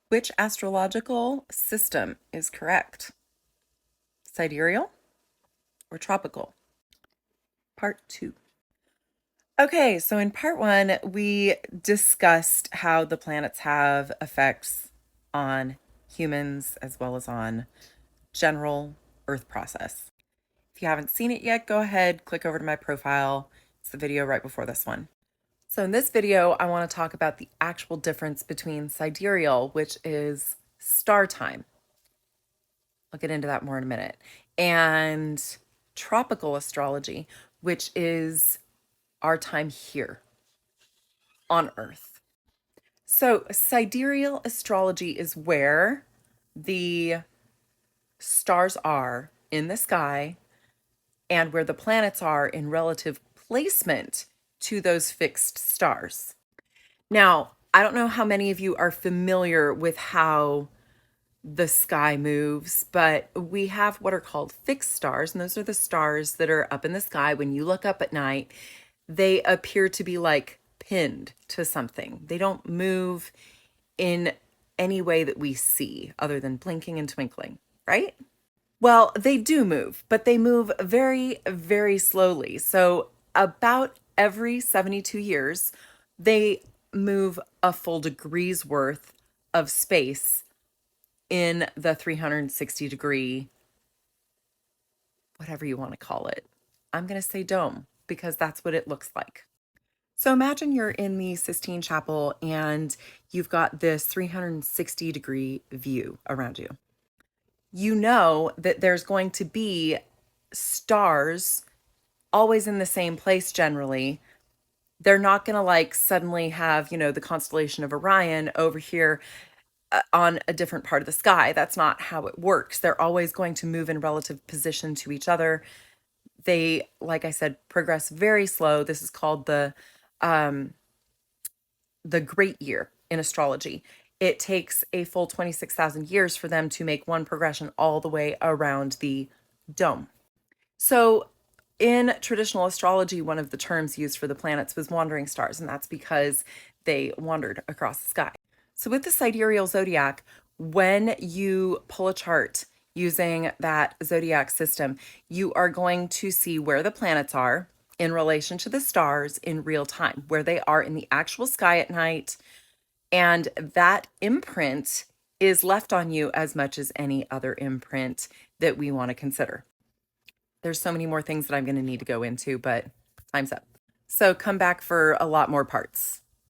Which astrological system is correct? Sidereal or tropical? Part 2. Okay, so in part 1, we discussed how the planets have effects on humans as well as on general Earth process. If you haven't seen it yet, go ahead, click over to my profile. It's the video right before this one. So in this video, I want to talk about the actual difference between sidereal, which is star time. I'll get into that more in a minute. And tropical astrology, which is our time here on Earth. So sidereal astrology is where the stars are in the sky and where the planets are in relative placement to those fixed stars. Now, I don't know how many of you are familiar with how the sky moves, but we have what are called fixed stars, and those are the stars that are up in the sky. When you look up at night, they appear to be like pinned to something. They don't move in any way that we see other than blinking and twinkling, right? Well, they do move, but they move very, very slowly. So about every 72 years, they move a full degree's worth of space in the 360-degree, whatever you want to call it. I'm going to say dome because that's what it looks like. So imagine you're in the Sistine Chapel and you've got this 360-degree view around you. You know that there's going to be stars always in the same place generally. They're not going to like suddenly have, the constellation of Orion over here on a different part of the sky. That's not how it works. They're always going to move in relative position to each other. They, like I said, progress very slow. This is called the great year in astrology. It takes a full 26,000 years for them to make one progression all the way around the dome. So in traditional astrology, one of the terms used for the planets was wandering stars, and that's because they wandered across the sky. So with the sidereal zodiac, when you pull a chart using that zodiac system, you are going to see where the planets are in relation to the stars in real time, where they are in the actual sky at night. And that imprint is left on you as much as any other imprint that we want to consider. There's so many more things that I'm going to need to go into, but time's up. So come back for a lot more parts.